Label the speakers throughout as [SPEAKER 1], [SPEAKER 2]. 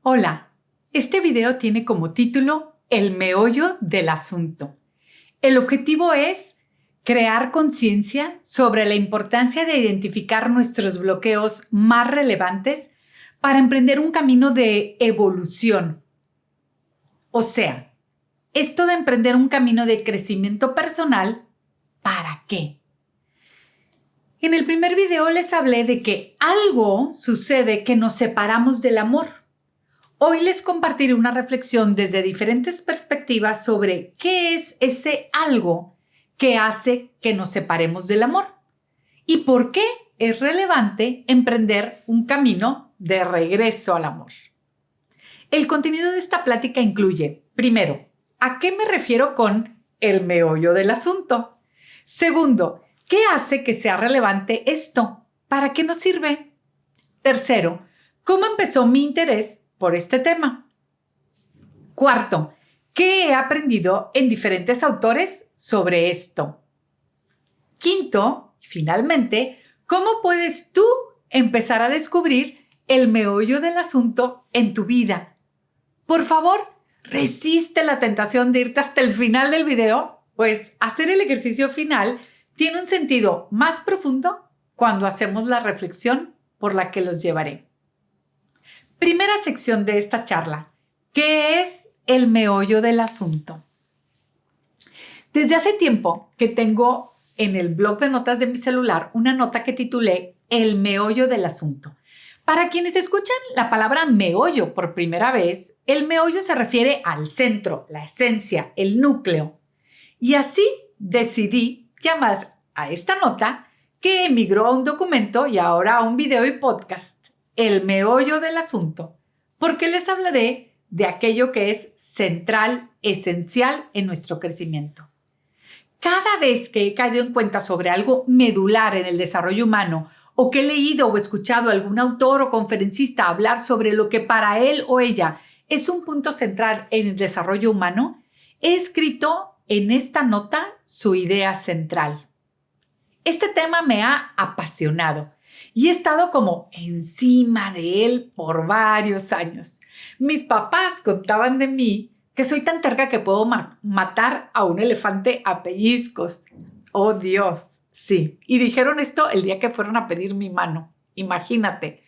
[SPEAKER 1] Hola, este video tiene como título El meollo del asunto. El objetivo es crear conciencia sobre la importancia de identificar nuestros bloqueos más relevantes para emprender un camino de evolución. O sea, esto de emprender un camino de crecimiento personal, ¿para qué? En el primer video les hablé de que algo sucede que nos separamos del amor. Hoy les compartiré una reflexión desde diferentes perspectivas sobre qué es ese algo que hace que nos separemos del amor y por qué es relevante emprender un camino de regreso al amor. El contenido de esta plática incluye, primero, ¿a qué me refiero con el meollo del asunto? Segundo, ¿qué hace que sea relevante esto? ¿Para qué nos sirve? Tercero, ¿cómo empezó mi interés por este tema? Cuarto, ¿qué he aprendido en diferentes autores sobre esto? Quinto, finalmente, ¿cómo puedes tú empezar a descubrir el meollo del asunto en tu vida? Por favor, resiste la tentación de irte hasta el final del video, pues hacer el ejercicio final tiene un sentido más profundo cuando hacemos la reflexión por la que los llevaré. Primera sección de esta charla. ¿Qué es el meollo del asunto? Desde hace tiempo que tengo en el blog de notas de mi celular una nota que titulé El meollo del asunto. Para quienes escuchan la palabra meollo por primera vez, el meollo se refiere al centro, la esencia, el núcleo. Y así decidí llamar a esta nota, que emigró a un documento y ahora a un video y podcast, el meollo del asunto, porque les hablaré de aquello que es central, esencial en nuestro crecimiento. Cada vez que he caído en cuenta sobre algo medular en el desarrollo humano o que he leído o escuchado a algún autor o conferencista hablar sobre lo que para él o ella es un punto central en el desarrollo humano, he escrito en esta nota su idea central. Este tema me ha apasionado y he estado como encima de él por varios años. Mis papás contaban de mí que soy tan terca que puedo matar a un elefante a pellizcos. ¡Oh, Dios! Sí. Y dijeron esto el día que fueron a pedir mi mano. Imagínate.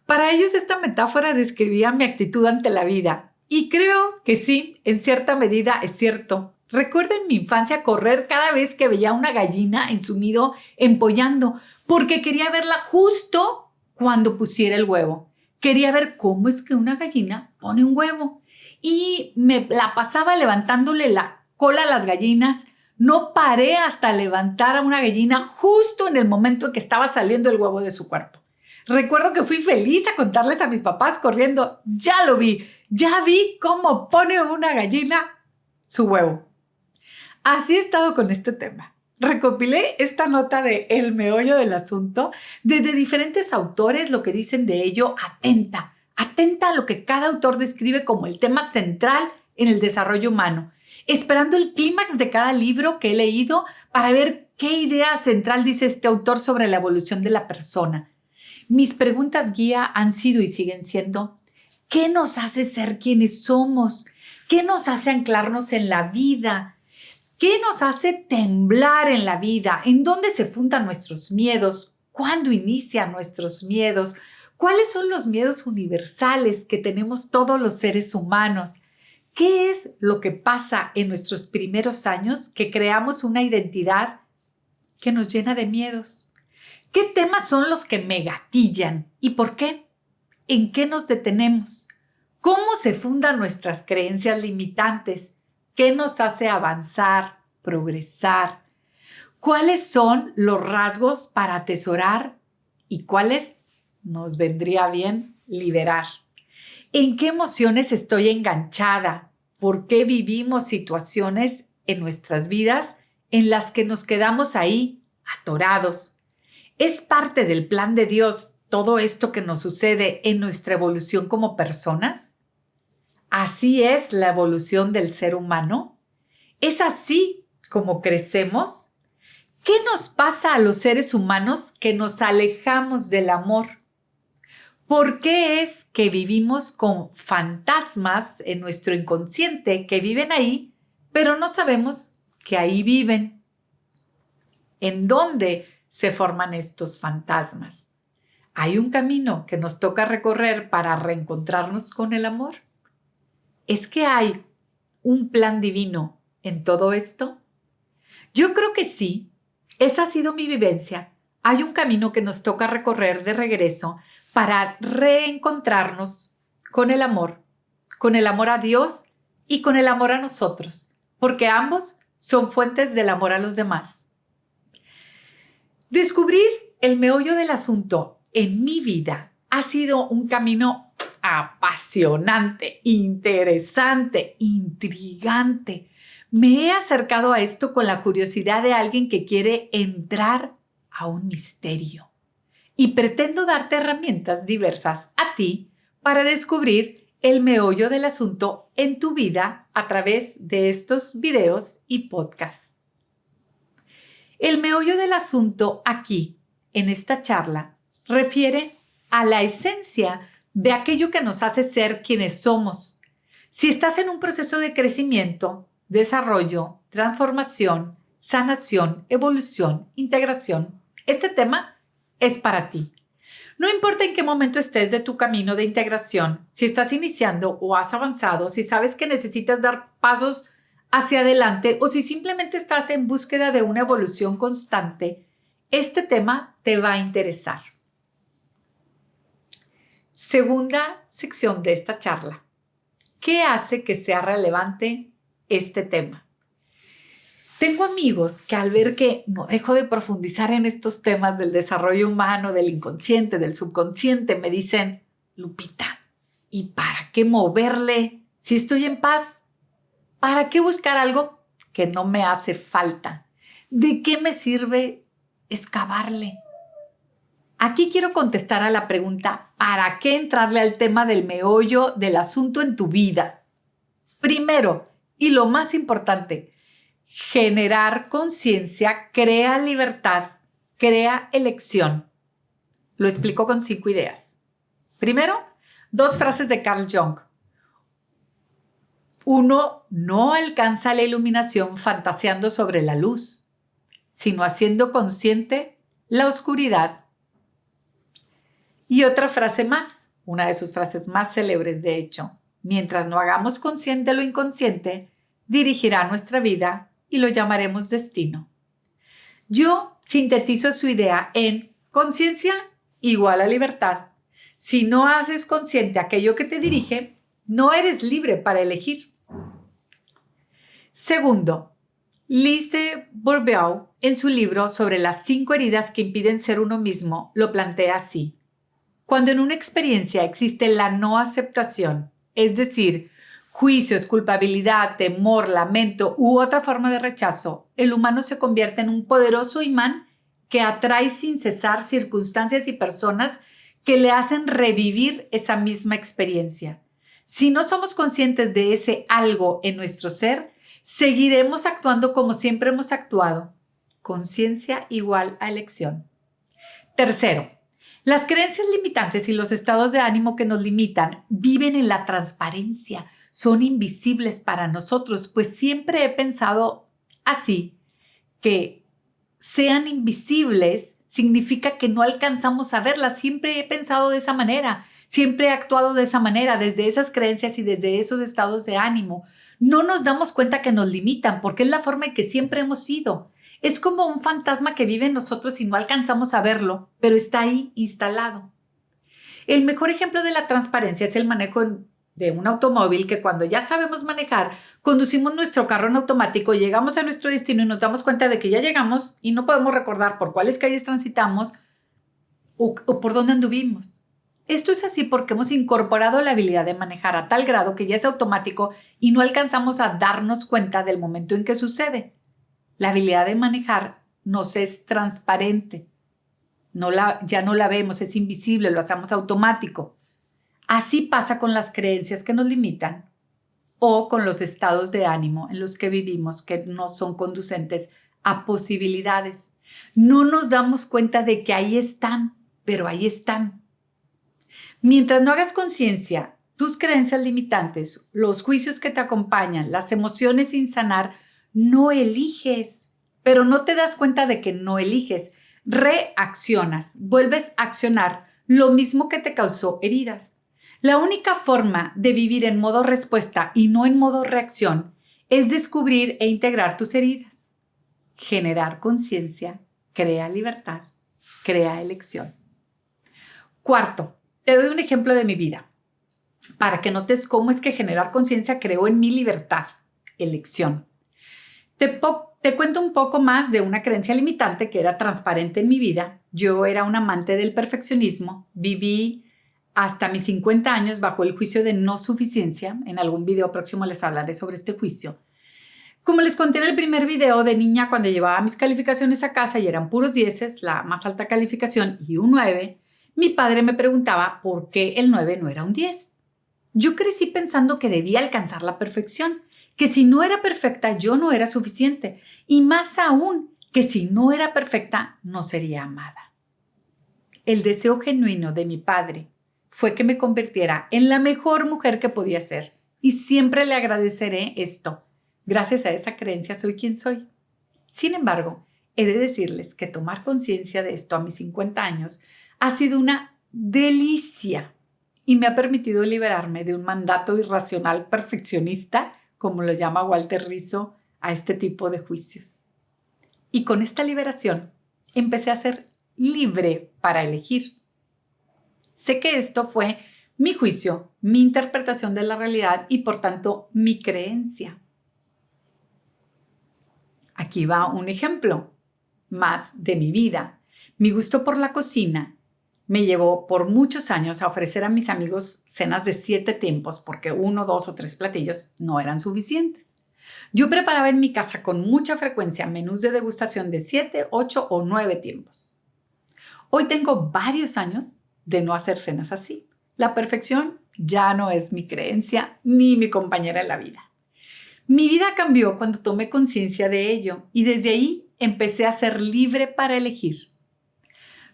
[SPEAKER 1] Para ellos esta metáfora describía mi actitud ante la vida. Y creo que sí, en cierta medida es cierto. Recuerdo en mi infancia correr cada vez que veía una gallina en su nido empollando, porque quería verla justo cuando pusiera el huevo. Quería ver cómo es que una gallina pone un huevo. Y me la pasaba levantándole la cola a las gallinas. No paré hasta levantar a una gallina justo en el momento en que estaba saliendo el huevo de su cuerpo. Recuerdo que fui feliz a contarles a mis papás corriendo. Ya lo vi, ya vi cómo pone una gallina su huevo. Así he estado con este tema. Recopilé esta nota de El meollo del asunto desde diferentes autores, lo que dicen de ello, atenta a lo que cada autor describe como el tema central en el desarrollo humano, esperando el clímax de cada libro que he leído para ver qué idea central dice este autor sobre la evolución de la persona. Mis preguntas guía han sido y siguen siendo: ¿qué nos hace ser quienes somos? ¿Qué nos hace anclarnos en la vida? ¿Qué nos hace temblar en la vida? ¿En dónde se fundan nuestros miedos? ¿Cuándo inician nuestros miedos? ¿Cuáles son los miedos universales que tenemos todos los seres humanos? ¿Qué es lo que pasa en nuestros primeros años que creamos una identidad que nos llena de miedos? ¿Qué temas son los que me gatillan? ¿Y por qué? ¿En qué nos detenemos? ¿Cómo se fundan nuestras creencias limitantes? ¿Qué nos hace avanzar, progresar? ¿Cuáles son los rasgos para atesorar y cuáles nos vendría bien liberar? ¿En qué emociones estoy enganchada? ¿Por qué vivimos situaciones en nuestras vidas en las que nos quedamos ahí, atorados? ¿Es parte del plan de Dios todo esto que nos sucede en nuestra evolución como personas? ¿Así es la evolución del ser humano? ¿Es así como crecemos? ¿Qué nos pasa a los seres humanos que nos alejamos del amor? ¿Por qué es que vivimos con fantasmas en nuestro inconsciente que viven ahí, pero no sabemos que ahí viven? ¿En dónde se forman estos fantasmas? ¿Hay un camino que nos toca recorrer para reencontrarnos con el amor? ¿Es que hay un plan divino en todo esto? Yo creo que sí. Esa ha sido mi vivencia. Hay un camino que nos toca recorrer de regreso para reencontrarnos con el amor a Dios y con el amor a nosotros, porque ambos son fuentes del amor a los demás. Descubrir el meollo del asunto en mi vida ha sido un camino apasionante, interesante, intrigante. Me he acercado a esto con la curiosidad de alguien que quiere entrar a un misterio y pretendo darte herramientas diversas a ti para descubrir el meollo del asunto en tu vida a través de estos videos y podcasts. El meollo del asunto aquí, en esta charla, refiere a la esencia de aquello que nos hace ser quienes somos. Si estás en un proceso de crecimiento, desarrollo, transformación, sanación, evolución, integración, este tema es para ti. No importa en qué momento estés de tu camino de integración, si estás iniciando o has avanzado, si sabes que necesitas dar pasos hacia adelante o si simplemente estás en búsqueda de una evolución constante, este tema te va a interesar. Segunda sección de esta charla. ¿Qué hace que sea relevante este tema? Tengo amigos que al ver que no dejo de profundizar en estos temas del desarrollo humano, del inconsciente, del subconsciente, me dicen, Lupita, ¿y para qué moverle si estoy en paz? ¿Para qué buscar algo que no me hace falta? ¿De qué me sirve excavarle? Aquí quiero contestar a la pregunta, ¿para qué entrarle al tema del meollo del asunto en tu vida? Primero, y lo más importante, generar conciencia crea libertad, crea elección. Lo explico con 5 ideas. Primero, 2 frases de Carl Jung. Uno no alcanza la iluminación fantaseando sobre la luz, sino haciendo consciente la oscuridad. Y otra frase más, una de sus frases más célebres de hecho, mientras no hagamos consciente lo inconsciente, dirigirá nuestra vida y lo llamaremos destino. Yo sintetizo su idea en conciencia igual a libertad. Si no haces consciente aquello que te dirige, no eres libre para elegir. Segundo, Lise Bourbeau, en su libro sobre las 5 heridas que impiden ser uno mismo, lo plantea así. Cuando en una experiencia existe la no aceptación, es decir, juicios, culpabilidad, temor, lamento u otra forma de rechazo, el humano se convierte en un poderoso imán que atrae sin cesar circunstancias y personas que le hacen revivir esa misma experiencia. Si no somos conscientes de ese algo en nuestro ser, seguiremos actuando como siempre hemos actuado. Conciencia igual a elección. Tercero, las creencias limitantes y los estados de ánimo que nos limitan viven en la transparencia, son invisibles para nosotros, pues siempre he pensado así, que sean invisibles significa que no alcanzamos a verlas. Siempre he pensado de esa manera, siempre he actuado de esa manera, desde esas creencias y desde esos estados de ánimo. No nos damos cuenta que nos limitan porque es la forma en que siempre hemos sido. Es como un fantasma que vive en nosotros y no alcanzamos a verlo, pero está ahí instalado. El mejor ejemplo de la transparencia es el manejo de un automóvil que cuando ya sabemos manejar, conducimos nuestro carro en automático, llegamos a nuestro destino y nos damos cuenta de que ya llegamos y no podemos recordar por cuáles calles transitamos o por dónde anduvimos. Esto es así porque hemos incorporado la habilidad de manejar a tal grado que ya es automático y no alcanzamos a darnos cuenta del momento en que sucede. La habilidad de manejar nos es transparente. Ya no la vemos, es invisible, lo hacemos automático. Así pasa con las creencias que nos limitan o con los estados de ánimo en los que vivimos que no son conducentes a posibilidades. No nos damos cuenta de que ahí están, pero ahí están. Mientras no hagas conciencia, tus creencias limitantes, los juicios que te acompañan, las emociones sin sanar, no eliges, pero no te das cuenta de que no eliges. Reaccionas, vuelves a accionar lo mismo que te causó heridas. La única forma de vivir en modo respuesta y no en modo reacción es descubrir e integrar tus heridas. Generar conciencia crea libertad, crea elección. Cuarto, te doy un ejemplo de mi vida para que notes cómo es que generar conciencia creó en mi libertad, elección. Te cuento un poco más de una creencia limitante que era transparente en mi vida. Yo era un amante del perfeccionismo, viví hasta mis 50 años bajo el juicio de no suficiencia. En algún video próximo les hablaré sobre este juicio. Como les conté en el primer video, de niña cuando llevaba mis calificaciones a casa y eran puros 10, la más alta calificación y un 9, mi padre me preguntaba por qué el 9 no era un 10. Yo crecí pensando que debía alcanzar la perfección, que si no era perfecta yo no era suficiente y más aún que si no era perfecta no sería amada. El deseo genuino de mi padre fue que me convirtiera en la mejor mujer que podía ser y siempre le agradeceré esto. Gracias a esa creencia soy quien soy. Sin embargo, he de decirles que tomar conciencia de esto a mis 50 años ha sido una delicia y me ha permitido liberarme de un mandato irracional perfeccionista, como lo llama Walter Rizzo a este tipo de juicios. Y con esta liberación empecé a ser libre para elegir. Sé que esto fue mi juicio, mi interpretación de la realidad y por tanto mi creencia. Aquí va un ejemplo más de mi vida. Mi gusto por la cocina me llevó por muchos años a ofrecer a mis amigos cenas de 7 tiempos porque 1, 2 o 3 platillos no eran suficientes. Yo preparaba en mi casa con mucha frecuencia menús de degustación de 7, 8 o 9 tiempos. Hoy tengo varios años de no hacer cenas así. La perfección ya no es mi creencia ni mi compañera en la vida. Mi vida cambió cuando tomé conciencia de ello y desde ahí empecé a ser libre para elegir.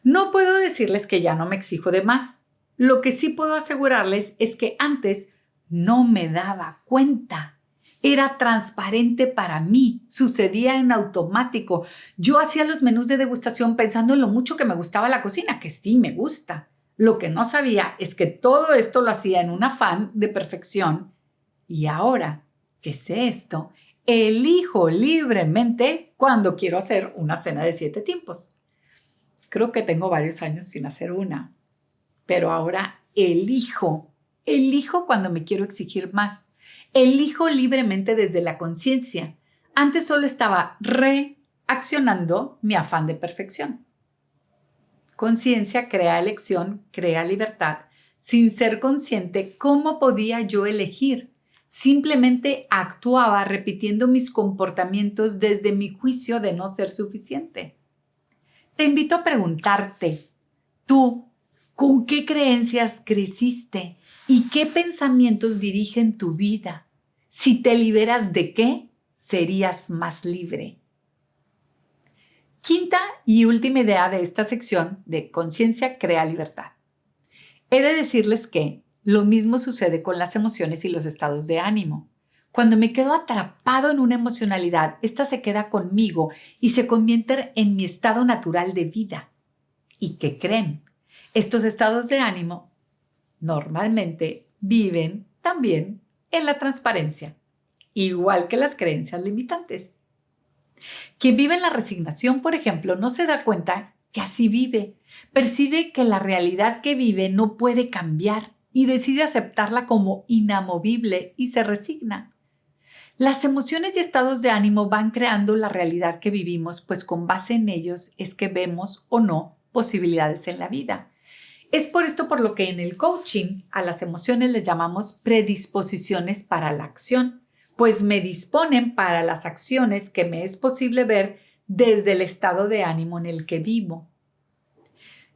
[SPEAKER 1] No puedo decirles que ya no me exijo de más. Lo que sí puedo asegurarles es que antes no me daba cuenta. Era transparente para mí, sucedía en automático. Yo hacía los menús de degustación pensando en lo mucho que me gustaba la cocina, que sí me gusta. Lo que no sabía es que todo esto lo hacía en un afán de perfección. Y ahora que sé esto, elijo libremente cuando quiero hacer una cena de 7 tiempos. Creo que tengo varios años sin hacer una, pero ahora elijo cuando me quiero exigir más. Elijo libremente desde la conciencia. Antes solo estaba reaccionando mi afán de perfección. Conciencia crea elección, crea libertad. Sin ser consciente, ¿cómo podía yo elegir? Simplemente actuaba repitiendo mis comportamientos desde mi juicio de no ser suficiente. Te invito a preguntarte, tú, ¿con qué creencias creciste y qué pensamientos dirigen tu vida? Si te liberas de qué, serías más libre. Quinta y última idea de esta sección de conciencia crea libertad. He de decirles que lo mismo sucede con las emociones y los estados de ánimo. Cuando me quedo atrapado en una emocionalidad, esta se queda conmigo y se convierte en mi estado natural de vida. ¿Y qué creen? Estos estados de ánimo normalmente viven también en la transparencia, igual que las creencias limitantes. Quien vive en la resignación, por ejemplo, no se da cuenta que así vive. Percibe que la realidad que vive no puede cambiar y decide aceptarla como inamovible y se resigna. Las emociones y estados de ánimo van creando la realidad que vivimos, pues con base en ellos es que vemos o no posibilidades en la vida. Es por esto por lo que en el coaching a las emociones les llamamos predisposiciones para la acción, pues me disponen para las acciones que me es posible ver desde el estado de ánimo en el que vivo.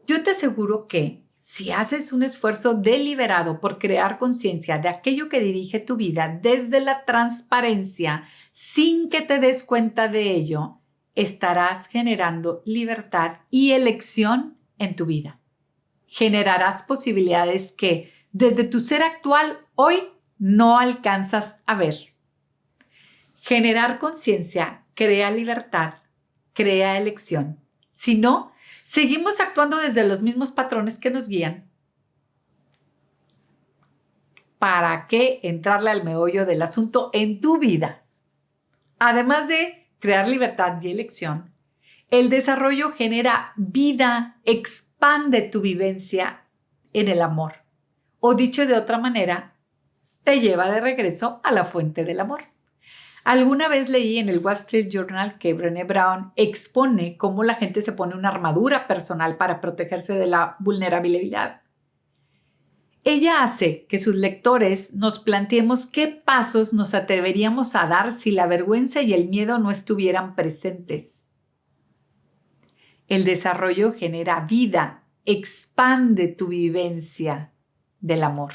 [SPEAKER 1] Yo te aseguro que si haces un esfuerzo deliberado por crear conciencia de aquello que dirige tu vida desde la transparencia, sin que te des cuenta de ello, estarás generando libertad y elección en tu vida. generarás posibilidades que desde tu ser actual hoy no alcanzas a ver. Generar conciencia crea libertad, crea elección. Si no, seguimos actuando desde los mismos patrones que nos guían. ¿Para qué entrarle al meollo del asunto en tu vida? Además de crear libertad y elección, el desarrollo genera vida, expande tu vivencia en el amor. O dicho de otra manera, te lleva de regreso a la fuente del amor. Alguna vez leí en el Wall Street Journal que Brené Brown expone cómo la gente se pone una armadura personal para protegerse de la vulnerabilidad. Ella hace que sus lectores nos planteemos qué pasos nos atreveríamos a dar si la vergüenza y el miedo no estuvieran presentes. El desarrollo genera vida, expande tu vivencia del amor.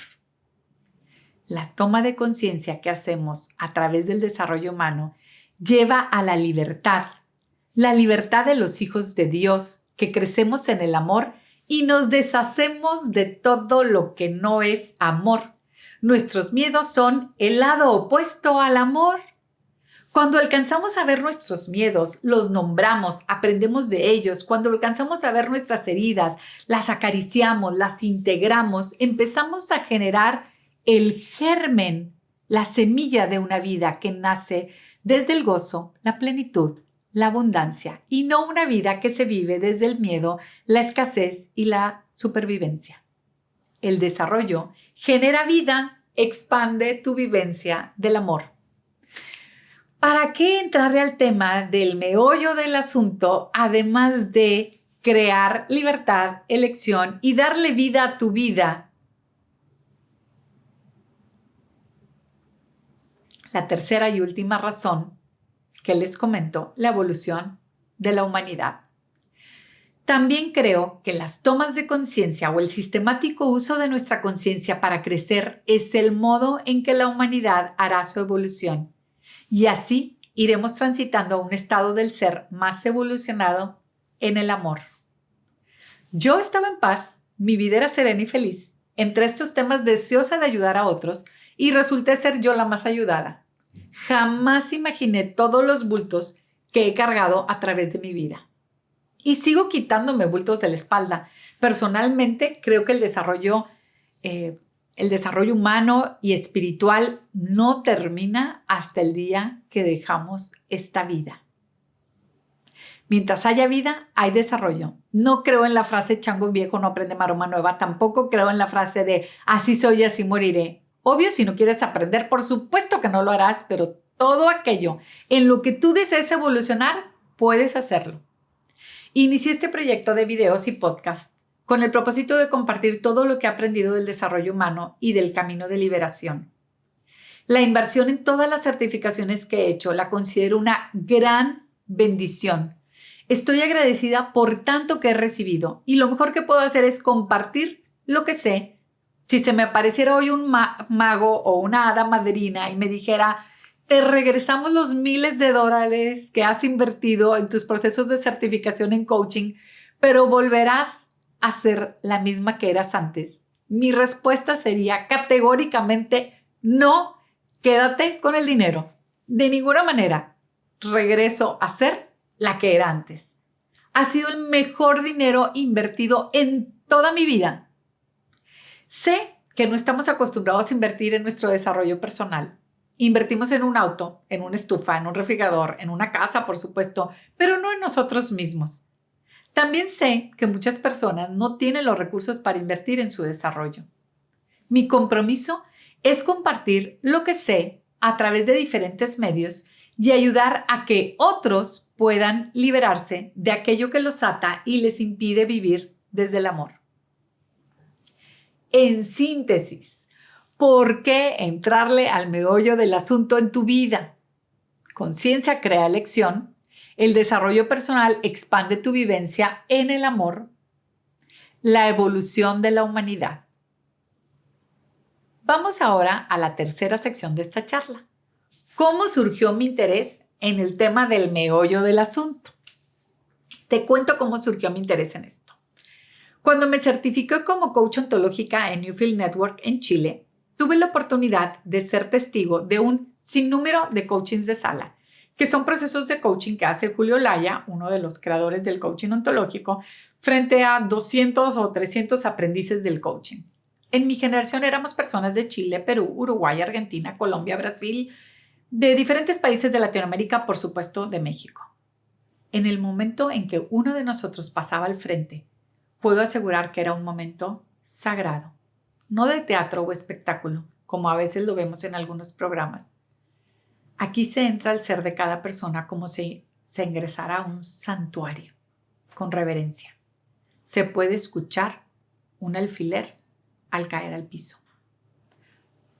[SPEAKER 1] La toma de conciencia que hacemos a través del desarrollo humano lleva a la libertad de los hijos de Dios, que crecemos en el amor y nos deshacemos de todo lo que no es amor. Nuestros miedos son el lado opuesto al amor. Cuando alcanzamos a ver nuestros miedos, los nombramos, aprendemos de ellos. Cuando alcanzamos a ver nuestras heridas, las acariciamos, las integramos, empezamos a generar el germen, la semilla de una vida que nace desde el gozo, la plenitud, la abundancia, y no una vida que se vive desde el miedo, la escasez y la supervivencia. El desarrollo genera vida, expande tu vivencia del amor. ¿Para qué entrarle al tema del meollo del asunto, además de crear libertad, elección y darle vida a tu vida? La tercera y última razón que les comento, la evolución de la humanidad. También creo que las tomas de conciencia o el sistemático uso de nuestra conciencia para crecer es el modo en que la humanidad hará su evolución. Y así iremos transitando a un estado del ser más evolucionado en el amor. Yo estaba en paz, mi vida era serena y feliz. Entre estos temas deseosa de ayudar a otros y resulté ser yo la más ayudada. Jamás imaginé todos los bultos que he cargado a través de mi vida. Y sigo quitándome bultos de la espalda. Personalmente creo que el desarrollo humano y espiritual no termina hasta el día que dejamos esta vida. Mientras haya vida, hay desarrollo. No creo en la frase chango viejo no aprende maroma nueva. Tampoco creo en la frase de así soy y así moriré. Obvio, si no quieres aprender, por supuesto que no lo harás, pero todo aquello en lo que tú desees evolucionar, puedes hacerlo. Inicié este proyecto de videos y podcasts con el propósito de compartir todo lo que he aprendido del desarrollo humano y del camino de liberación. La inversión en todas las certificaciones que he hecho la considero una gran bendición. Estoy agradecida por tanto que he recibido y lo mejor que puedo hacer es compartir lo que sé. Si se me apareciera hoy un mago o una hada madrina y me dijera, te regresamos los miles de dólares que has invertido en tus procesos de certificación en coaching, pero volverás a ser la misma que eras antes. Mi respuesta sería categóricamente no, quédate con el dinero. De ninguna manera regreso a ser la que era antes. Ha sido el mejor dinero invertido en toda mi vida. Sé que no estamos acostumbrados a invertir en nuestro desarrollo personal. Invertimos en un auto, en una estufa, en un refrigerador, en una casa, por supuesto, pero no en nosotros mismos. También sé que muchas personas no tienen los recursos para invertir en su desarrollo. Mi compromiso es compartir lo que sé a través de diferentes medios y ayudar a que otros puedan liberarse de aquello que los ata y les impide vivir desde el amor. En síntesis, ¿por qué entrarle al meollo del asunto en tu vida? Conciencia crea elección, el desarrollo personal expande tu vivencia en el amor, la evolución de la humanidad. Vamos ahora a la tercera sección de esta charla. ¿Cómo surgió mi interés en el tema del meollo del asunto? Te cuento cómo surgió mi interés en esto. Cuando me certifiqué como coach ontológica en Newfield Network en Chile, tuve la oportunidad de ser testigo de un sinnúmero de coachings de sala, que son procesos de coaching que hace Julio Laya, uno de los creadores del coaching ontológico, frente a 200 o 300 aprendices del coaching. En mi generación éramos personas de Chile, Perú, Uruguay, Argentina, Colombia, Brasil, de diferentes países de Latinoamérica, por supuesto, de México. En el momento en que uno de nosotros pasaba al frente, puedo asegurar que era un momento sagrado, no de teatro o espectáculo, como a veces lo vemos en algunos programas. Aquí se entra al ser de cada persona como si se ingresara a un santuario, con reverencia. Se puede escuchar un alfiler al caer al piso.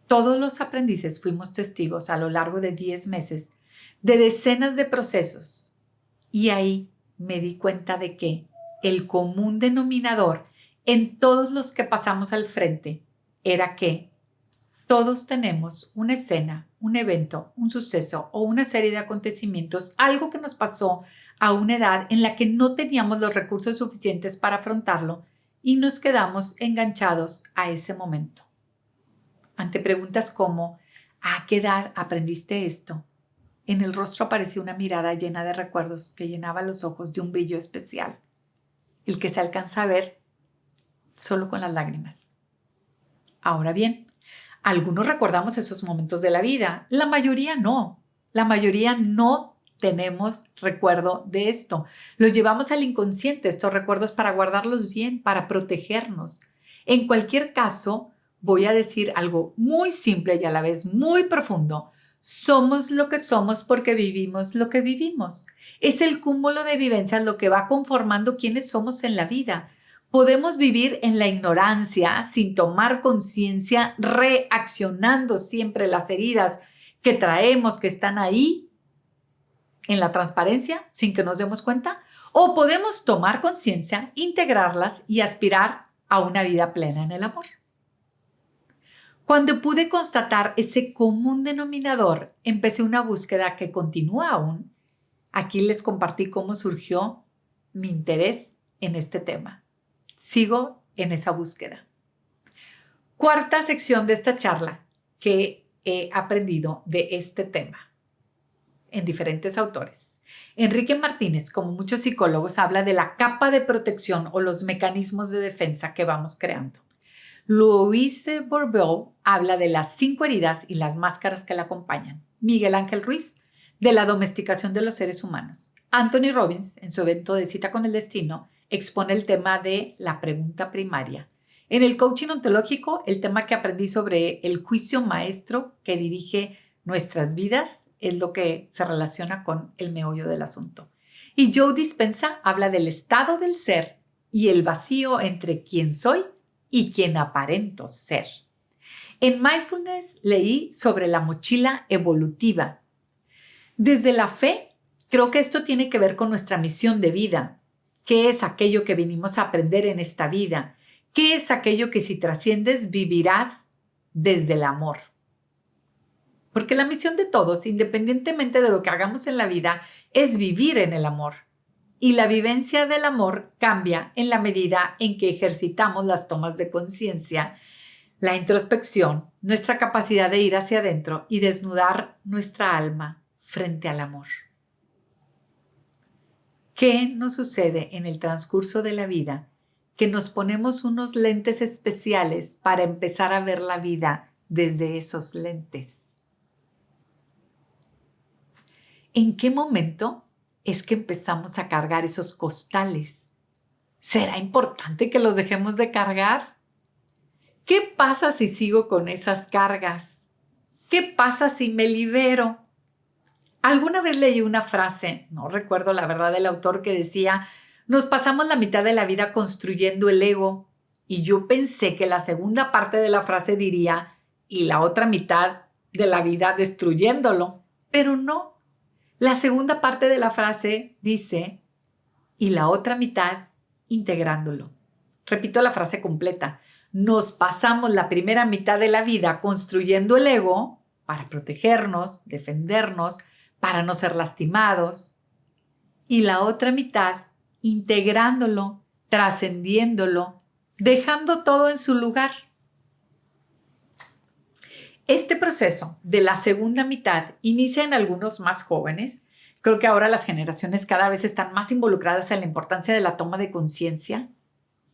[SPEAKER 1] Todos los aprendices fuimos testigos a lo largo de 10 meses de decenas de procesos y ahí me di cuenta de que el común denominador en todos los que pasamos al frente era que todos tenemos una escena, un evento, un suceso o una serie de acontecimientos, algo que nos pasó a una edad en la que no teníamos los recursos suficientes para afrontarlo y nos quedamos enganchados a ese momento. Ante preguntas como ¿a qué edad aprendiste esto? En el rostro apareció una mirada llena de recuerdos que llenaba los ojos de un brillo especial, el que se alcanza a ver solo con las lágrimas. Ahora bien, algunos recordamos esos momentos de la vida, la mayoría no. La mayoría no tenemos recuerdo de esto. Los llevamos al inconsciente, estos recuerdos, para guardarlos bien, para protegernos. En cualquier caso, voy a decir algo muy simple y a la vez muy profundo. Somos lo que somos porque vivimos lo que vivimos. Es el cúmulo de vivencias lo que va conformando quiénes somos en la vida. Podemos vivir en la ignorancia sin tomar conciencia, reaccionando siempre las heridas que traemos, que están ahí en la transparencia, sin que nos demos cuenta. O podemos tomar conciencia, integrarlas y aspirar a una vida plena en el amor. Cuando pude constatar ese común denominador, empecé una búsqueda que continúa aún. Aquí les compartí cómo surgió mi interés en este tema. Sigo en esa búsqueda. Cuarta sección de esta charla que he aprendido de este tema en diferentes autores. Enrique Martínez, como muchos psicólogos, habla de la capa de protección o los mecanismos de defensa que vamos creando. Louise Bourbeau habla de las 5 heridas y las máscaras que la acompañan. Miguel Ángel Ruiz, de la domesticación de los seres humanos. Anthony Robbins, en su evento de Cita con el Destino, expone el tema de la pregunta primaria. En el coaching ontológico, el tema que aprendí sobre el juicio maestro que dirige nuestras vidas es lo que se relaciona con el meollo del asunto. Y Joe Dispenza habla del estado del ser y el vacío entre quién soy y quién aparento ser. En Mindfulness leí sobre la mochila evolutiva. Desde la fe, creo que esto tiene que ver con nuestra misión de vida. ¿Qué es aquello que vinimos a aprender en esta vida? ¿Qué es aquello que si trasciendes vivirás desde el amor? Porque la misión de todos, independientemente de lo que hagamos en la vida, es vivir en el amor. Y la vivencia del amor cambia en la medida en que ejercitamos las tomas de conciencia, la introspección, nuestra capacidad de ir hacia adentro y desnudar nuestra alma frente al amor. ¿Qué nos sucede en el transcurso de la vida? Que nos ponemos unos lentes especiales para empezar a ver la vida desde esos lentes. ¿En qué momento es que empezamos a cargar esos costales? ¿Será importante que los dejemos de cargar? ¿Qué pasa si sigo con esas cargas? ¿Qué pasa si me libero? Alguna vez leí una frase, no recuerdo la verdad del autor, que decía: nos pasamos la mitad de la vida construyendo el ego. Y yo pensé que la segunda parte de la frase diría: y la otra mitad de la vida destruyéndolo. Pero no. La segunda parte de la frase dice: y la otra mitad integrándolo. Repito la frase completa. Nos pasamos la primera mitad de la vida construyendo el ego para protegernos, defendernos, para no ser lastimados, y la otra mitad integrándolo, trascendiéndolo, dejando todo en su lugar. Este proceso de la segunda mitad inicia en algunos más jóvenes. Creo que ahora las generaciones cada vez están más involucradas en la importancia de la toma de conciencia.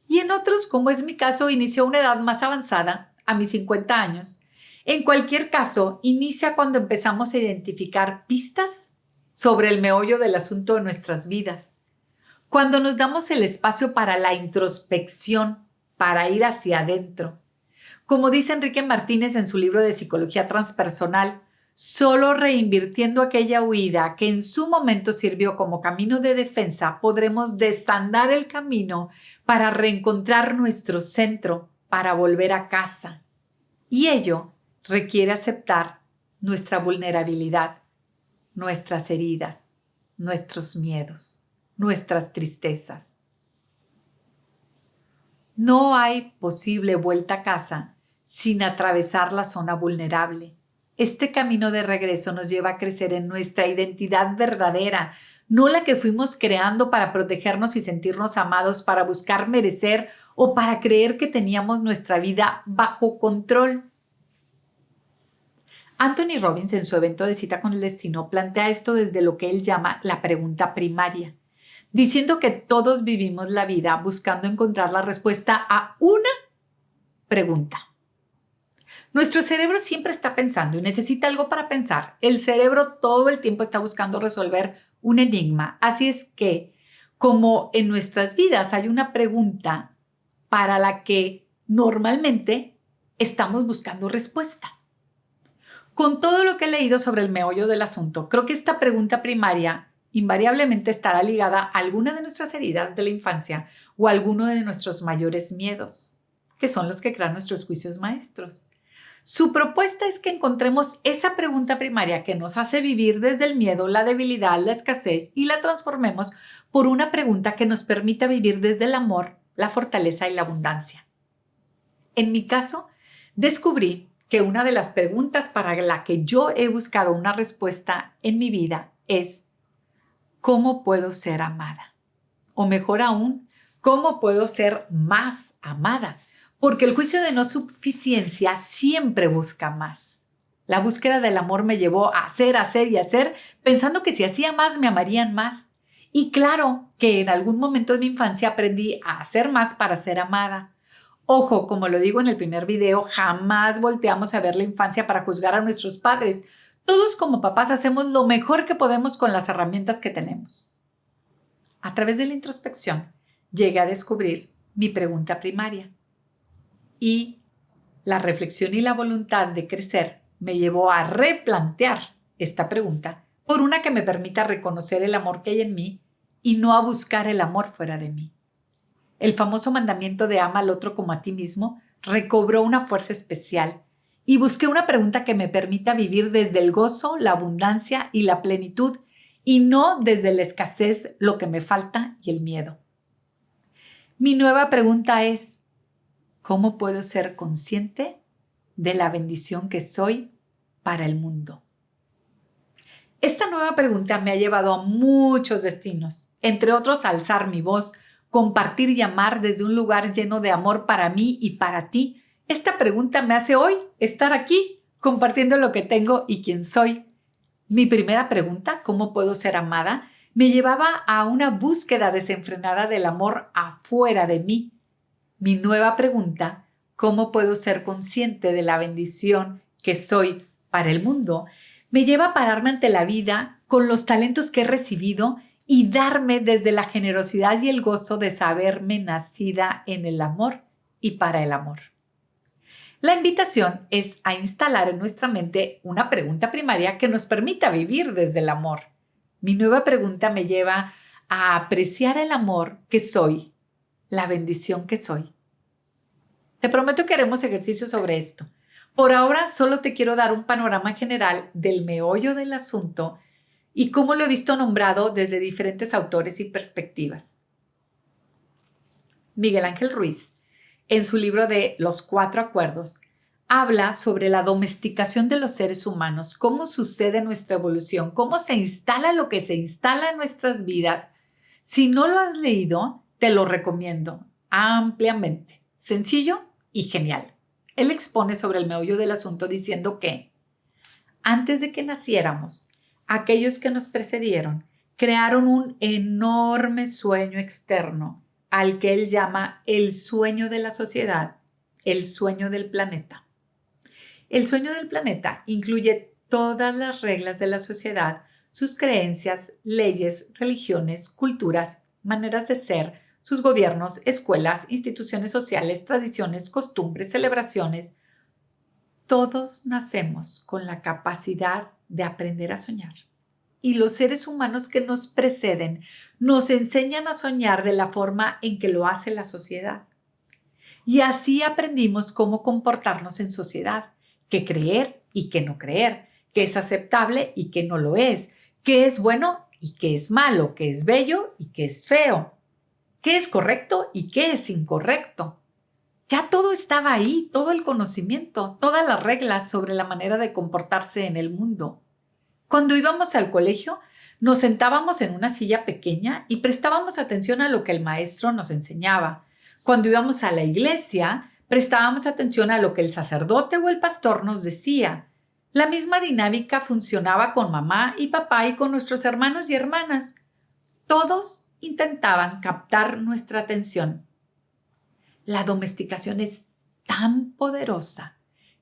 [SPEAKER 1] Y en otros, como es mi caso, inició a una edad más avanzada, a mis 50 años. En cualquier caso, inicia cuando empezamos a identificar pistas sobre el meollo del asunto de nuestras vidas. Cuando nos damos el espacio para la introspección, para ir hacia adentro. Como dice Enrique Martínez en su libro de Psicología Transpersonal, solo reinvirtiendo aquella huida que en su momento sirvió como camino de defensa, podremos desandar el camino para reencontrar nuestro centro, para volver a casa. Y ello requiere aceptar nuestra vulnerabilidad, nuestras heridas, nuestros miedos, nuestras tristezas. No hay posible vuelta a casa sin atravesar la zona vulnerable. Este camino de regreso nos lleva a crecer en nuestra identidad verdadera, no la que fuimos creando para protegernos y sentirnos amados, para buscar merecer o para creer que teníamos nuestra vida bajo control. Anthony Robbins, en su evento de Cita con el Destino, plantea esto desde lo que él llama la pregunta primaria, diciendo que todos vivimos la vida buscando encontrar la respuesta a una pregunta. Nuestro cerebro siempre está pensando y necesita algo para pensar. El cerebro todo el tiempo está buscando resolver un enigma. Así es que, como en nuestras vidas hay una pregunta para la que normalmente estamos buscando respuesta. Con todo lo que he leído sobre el meollo del asunto, creo que esta pregunta primaria invariablemente estará ligada a alguna de nuestras heridas de la infancia o a alguno de nuestros mayores miedos, que son los que crean nuestros juicios maestros. Su propuesta es que encontremos esa pregunta primaria que nos hace vivir desde el miedo, la debilidad, la escasez y la transformemos por una pregunta que nos permita vivir desde el amor, la fortaleza y la abundancia. En mi caso, descubrí que una de las preguntas para la que yo he buscado una respuesta en mi vida es ¿cómo puedo ser amada? O mejor aún, ¿cómo puedo ser más amada? Porque el juicio de no suficiencia siempre busca más. La búsqueda del amor me llevó a hacer y hacer, pensando que si hacía más me amarían más. Y claro que en algún momento de mi infancia aprendí a hacer más para ser amada. Ojo, como lo digo en el primer video, jamás volteamos a ver la infancia para juzgar a nuestros padres. Todos como papás hacemos lo mejor que podemos con las herramientas que tenemos. A través de la introspección, llegué a descubrir mi pregunta primaria. Y la reflexión y la voluntad de crecer me llevó a replantear esta pregunta por una que me permita reconocer el amor que hay en mí y no a buscar el amor fuera de mí. El famoso mandamiento de ama al otro como a ti mismo recobró una fuerza especial y busqué una pregunta que me permita vivir desde el gozo, la abundancia y la plenitud y no desde la escasez, lo que me falta y el miedo. Mi nueva pregunta es, ¿cómo puedo ser consciente de la bendición que soy para el mundo? Esta nueva pregunta me ha llevado a muchos destinos, entre otros a alzar mi voz, compartir y amar desde un lugar lleno de amor para mí y para ti. Esta pregunta me hace hoy estar aquí, compartiendo lo que tengo y quién soy. Mi primera pregunta, ¿cómo puedo ser amada?, me llevaba a una búsqueda desenfrenada del amor afuera de mí. Mi nueva pregunta, ¿cómo puedo ser consciente de la bendición que soy para el mundo?, me lleva a pararme ante la vida con los talentos que he recibido y darme desde la generosidad y el gozo de saberme nacida en el amor y para el amor. La invitación es a instalar en nuestra mente una pregunta primaria que nos permita vivir desde el amor. Mi nueva pregunta me lleva a apreciar el amor que soy, la bendición que soy. Te prometo que haremos ejercicios sobre esto. Por ahora solo te quiero dar un panorama general del meollo del asunto y cómo lo he visto nombrado desde diferentes autores y perspectivas. Miguel Ángel Ruiz, en su libro de Los 4 Acuerdos, habla sobre la domesticación de los seres humanos, cómo sucede nuestra evolución, cómo se instala lo que se instala en nuestras vidas. Si no lo has leído, Te lo recomiendo ampliamente. Sencillo y genial. Él expone sobre el meollo del asunto diciendo que antes de que naciéramos, aquellos que nos precedieron crearon un enorme sueño externo al que él llama el sueño de la sociedad, el sueño del planeta. El sueño del planeta incluye todas las reglas de la sociedad, sus creencias, leyes, religiones, culturas, maneras de ser, sus gobiernos, escuelas, instituciones sociales, tradiciones, costumbres, celebraciones. Todos nacemos con la capacidad de aprender a soñar. Y los seres humanos que nos preceden nos enseñan a soñar de la forma en que lo hace la sociedad. Y así aprendimos cómo comportarnos en sociedad, qué creer y qué no creer, qué es aceptable y qué no lo es, qué es bueno y qué es malo, qué es bello y qué es feo, qué es correcto y qué es incorrecto. Ya todo estaba ahí, todo el conocimiento, todas las reglas sobre la manera de comportarse en el mundo. Cuando íbamos al colegio, nos sentábamos en una silla pequeña y prestábamos atención a lo que el maestro nos enseñaba. Cuando íbamos a la iglesia, prestábamos atención a lo que el sacerdote o el pastor nos decía. La misma dinámica funcionaba con mamá y papá y con nuestros hermanos y hermanas. Todos intentaban captar nuestra atención. La domesticación es tan poderosa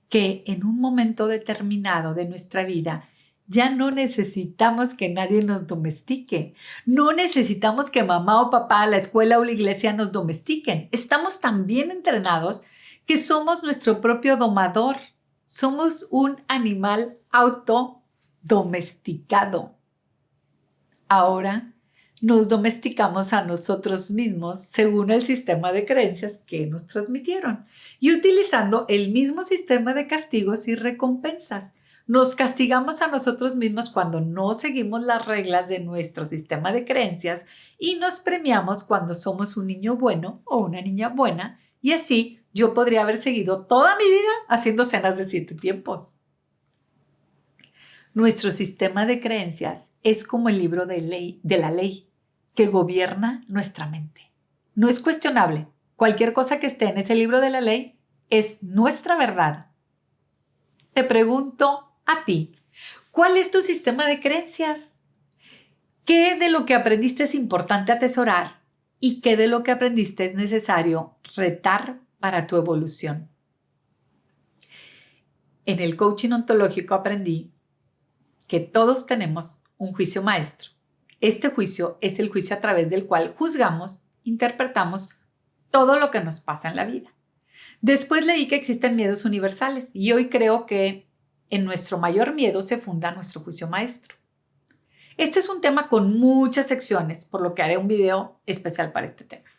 [SPEAKER 1] que en un momento determinado de nuestra vida ya no necesitamos que nadie nos domestique. No necesitamos que mamá o papá, la escuela o la iglesia nos domestiquen. Estamos tan bien entrenados que somos nuestro propio domador. Somos un animal autodomesticado. Ahora nos domesticamos a nosotros mismos según el sistema de creencias que nos transmitieron y utilizando el mismo sistema de castigos y recompensas. Nos castigamos a nosotros mismos cuando no seguimos las reglas de nuestro sistema de creencias y nos premiamos cuando somos un niño bueno o una niña buena, y así yo podría haber seguido toda mi vida haciendo cenas de 7 tiempos. Nuestro sistema de creencias es como el libro de la ley que gobierna nuestra mente. No es cuestionable. Cualquier cosa que esté en ese libro de la ley es nuestra verdad. Te pregunto a ti, ¿cuál es tu sistema de creencias? ¿Qué de lo que aprendiste es importante atesorar y qué de lo que aprendiste es necesario retar para tu evolución? En el coaching ontológico aprendí que todos tenemos un juicio maestro. Este juicio es el juicio a través del cual juzgamos, interpretamos todo lo que nos pasa en la vida. Después leí que existen miedos universales y hoy creo que en nuestro mayor miedo se funda nuestro juicio maestro. Este es un tema con muchas secciones, por lo que haré un video especial para este tema.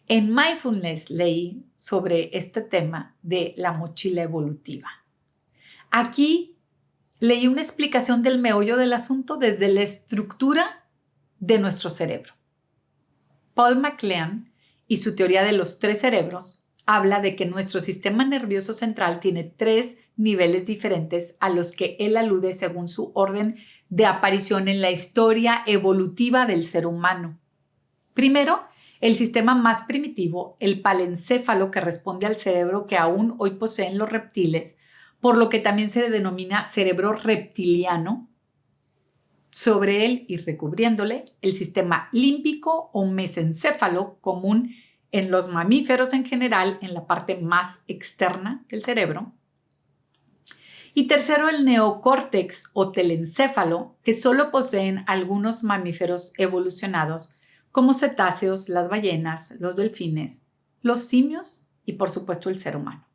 [SPEAKER 1] En Mindfulness leí sobre este tema de la mochila evolutiva. Aquí leí una explicación del meollo del asunto desde la estructura de nuestro cerebro. Paul MacLean y su teoría de los 3 cerebros habla de que nuestro sistema nervioso central tiene 3 niveles diferentes a los que él alude según su orden de aparición en la historia evolutiva del ser humano. Primero, el sistema más primitivo, el palencéfalo, que responde al cerebro que aún hoy poseen los reptiles, por lo que también se le denomina cerebro reptiliano. Sobre él y recubriéndole, el sistema límbico o mesencéfalo, común en los mamíferos en general, en la parte más externa del cerebro. Y tercero, el neocórtex o telencéfalo, que solo poseen algunos mamíferos evolucionados, como cetáceos, las ballenas, los delfines, los simios y, por supuesto, el ser humano.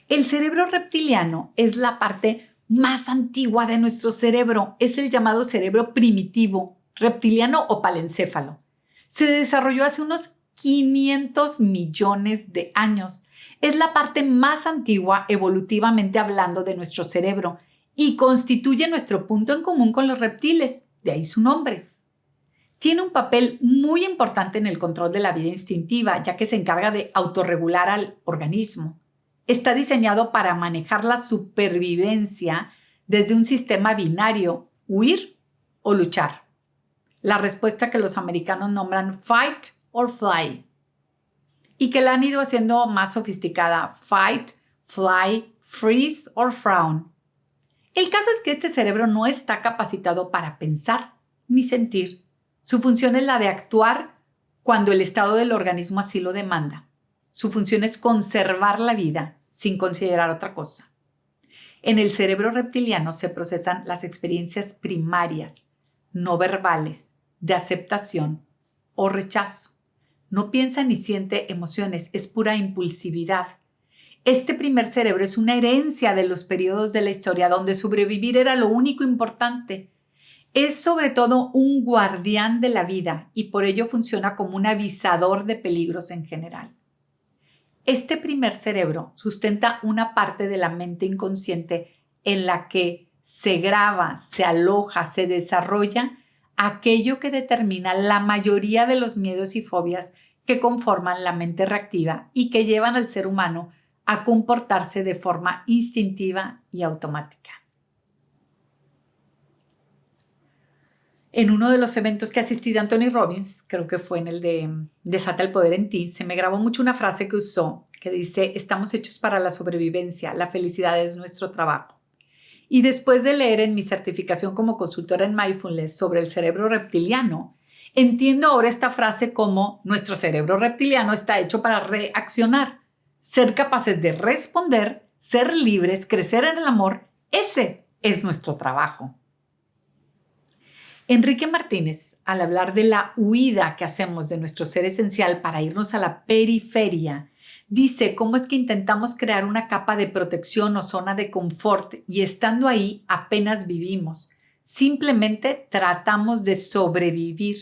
[SPEAKER 1] El cerebro reptiliano es la parte más antigua de nuestro cerebro. Es el llamado cerebro primitivo, reptiliano o palencéfalo. Se desarrolló hace unos 500 millones de años. Es la parte más antigua evolutivamente hablando de nuestro cerebro y constituye nuestro punto en común con los reptiles, de ahí su nombre. Tiene un papel muy importante en el control de la vida instintiva, ya que se encarga de autorregular al organismo. Está diseñado para manejar la supervivencia desde un sistema binario, huir o luchar. la respuesta que los americanos nombran fight or fly y que la han ido haciendo más sofisticada, fight, fly, freeze or frown. El caso es que este cerebro no está capacitado para pensar ni sentir. Su función es la de actuar cuando el estado del organismo así lo demanda. Su función es conservar la vida sin considerar otra cosa. En el cerebro reptiliano se procesan las experiencias primarias, no verbales, de aceptación o rechazo. No piensa ni siente emociones, es pura impulsividad. Este primer cerebro es una herencia de los periodos de la historia donde sobrevivir era lo único importante. Es sobre todo un guardián de la vida y por ello funciona como un avisador de peligros en general. Este primer cerebro sustenta una parte de la mente inconsciente en la que se graba, se aloja, se desarrolla aquello que determina la mayoría de los miedos y fobias que conforman la mente reactiva y que llevan al ser humano a comportarse de forma instintiva y automática. En uno de los eventos que asistí de Anthony Robbins, creo que fue en el de Desata el poder en ti, se me grabó mucho una frase que usó que dice: estamos hechos para la sobrevivencia, la felicidad es nuestro trabajo. Y después de leer en mi certificación como consultora en Mindfulness sobre el cerebro reptiliano, entiendo ahora esta frase como: nuestro cerebro reptiliano está hecho para reaccionar, ser capaces de responder, ser libres, crecer en el amor. Ese es nuestro trabajo. Enrique Martínez, al hablar de la huida que hacemos de nuestro ser esencial para irnos a la periferia, dice cómo es que intentamos crear una capa de protección o zona de confort y estando ahí apenas vivimos. Simplemente tratamos de sobrevivir.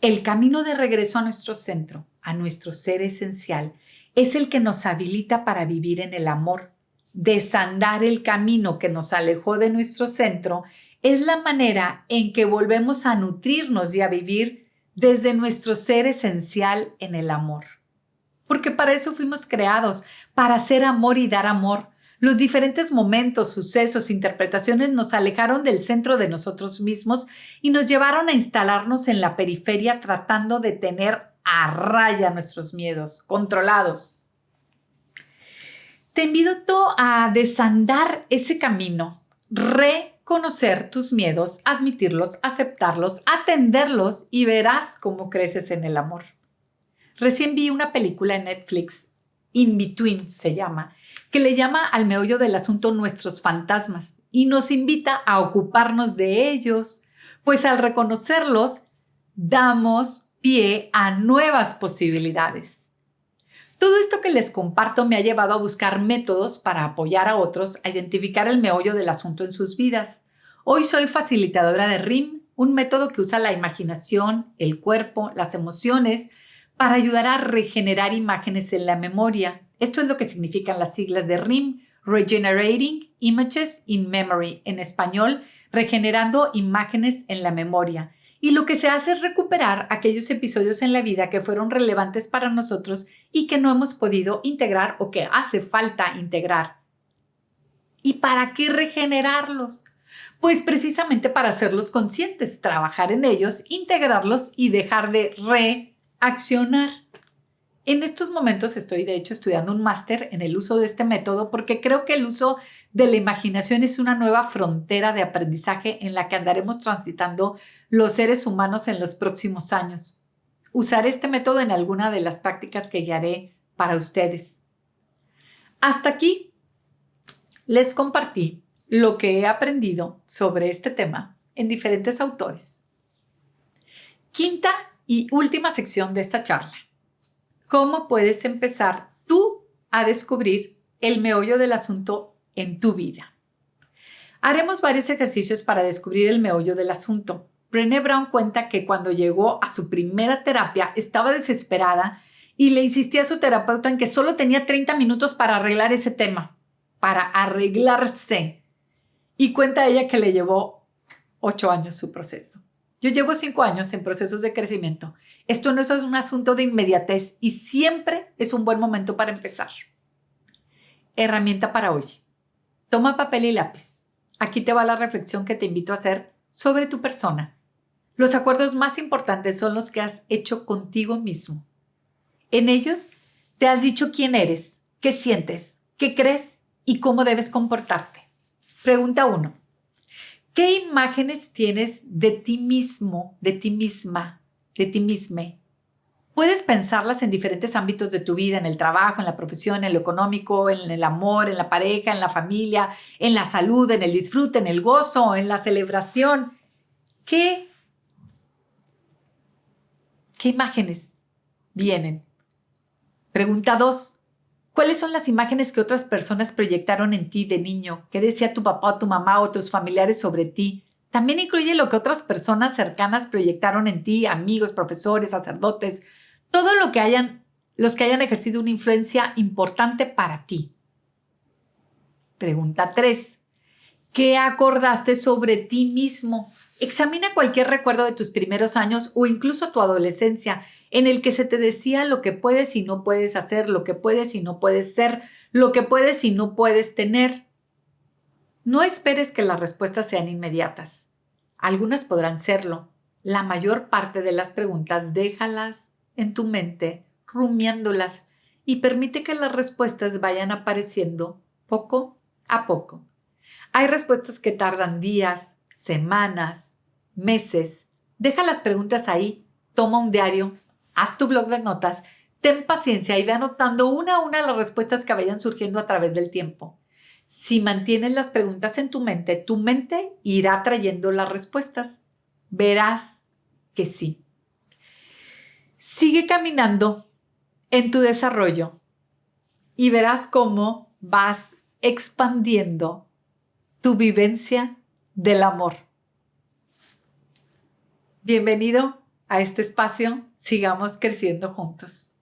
[SPEAKER 1] El camino de regreso a nuestro centro, a nuestro ser esencial, es el que nos habilita para vivir en el amor. Desandar el camino que nos alejó de nuestro centro es la manera en que volvemos a nutrirnos y a vivir desde nuestro ser esencial en el amor. Porque para eso fuimos creados, para hacer amor y dar amor. Los diferentes momentos, sucesos, interpretaciones nos alejaron del centro de nosotros mismos y nos llevaron a instalarnos en la periferia tratando de tener a raya nuestros miedos, controlados. Te invito a desandar ese camino, reconocer tus miedos, admitirlos, aceptarlos, atenderlos y verás cómo creces en el amor. Recién vi una película en Netflix, In Between se llama, que le llama al meollo del asunto nuestros fantasmas y nos invita a ocuparnos de ellos, pues al reconocerlos damos pie a nuevas posibilidades. Todo esto que les comparto me ha llevado a buscar métodos para apoyar a otros a identificar el meollo del asunto en sus vidas. Hoy soy facilitadora de RIM, un método que usa la imaginación, el cuerpo, las emociones para ayudar a regenerar imágenes en la memoria. Esto es lo que significan las siglas de RIM, Regenerating Images in Memory, en español, regenerando imágenes en la memoria. Y lo que se hace es recuperar aquellos episodios en la vida que fueron relevantes para nosotros y que no hemos podido integrar o que hace falta integrar. ¿Y para qué regenerarlos? Pues precisamente para hacerlos conscientes, trabajar en ellos, integrarlos y dejar de reaccionar. En estos momentos estoy de hecho estudiando un máster en el uso de este método porque creo que el uso de la imaginación es una nueva frontera de aprendizaje en la que andaremos transitando los seres humanos en los próximos años. Usaré este método en alguna de las prácticas que guiaré para ustedes. Hasta aquí les compartí lo que he aprendido sobre este tema en diferentes autores. Quinta y última sección de esta charla. ¿Cómo puedes empezar tú a descubrir el meollo del asunto en tu vida? Haremos varios ejercicios para descubrir el meollo del asunto. Brené Brown cuenta que cuando llegó a su primera terapia estaba desesperada y le insistía a su terapeuta en que solo tenía 30 minutos para arreglar ese tema, para arreglarse. Y cuenta ella que le llevó 8 años su proceso. Yo llevo 5 años en procesos de crecimiento. Esto no es un asunto de inmediatez y siempre es un buen momento para empezar. Herramienta para hoy. Toma papel y lápiz. Aquí te va la reflexión que te invito a hacer sobre tu persona. Los acuerdos más importantes son los que has hecho contigo mismo. En ellos te has dicho quién eres, qué sientes, qué crees y cómo debes comportarte. Pregunta 1. ¿Qué imágenes tienes de ti mismo, de ti misma, de ti misma? Puedes pensarlas en diferentes ámbitos de tu vida, en el trabajo, en la profesión, en lo económico, en el amor, en la pareja, en la familia, en la salud, en el disfrute, en el gozo, en la celebración. ¿Qué imágenes vienen? Pregunta 2. ¿Cuáles son las imágenes que otras personas proyectaron en ti de niño? ¿Qué decía tu papá o tu mamá o tus familiares sobre ti? También incluye lo que otras personas cercanas proyectaron en ti, amigos, profesores, sacerdotes, todo los que hayan ejercido una influencia importante para ti. Pregunta 3. ¿Qué acordaste sobre ti mismo? Examina cualquier recuerdo de tus primeros años o incluso tu adolescencia en el que se te decía lo que puedes y no puedes hacer, lo que puedes y no puedes ser, lo que puedes y no puedes tener. No esperes que las respuestas sean inmediatas. Algunas podrán serlo. La mayor parte de las preguntas déjalas en tu mente, rumiándolas, y permite que las respuestas vayan apareciendo poco a poco. Hay respuestas que tardan días, semanas, meses. Deja las preguntas ahí, toma un diario, haz tu blog de notas, ten paciencia y ve anotando una a una las respuestas que vayan surgiendo a través del tiempo. Si mantienes las preguntas en tu mente irá trayendo las respuestas. Verás que sí. Sigue caminando en tu desarrollo y verás cómo vas expandiendo tu vivencia del amor. Bienvenido a este espacio. Sigamos creciendo juntos.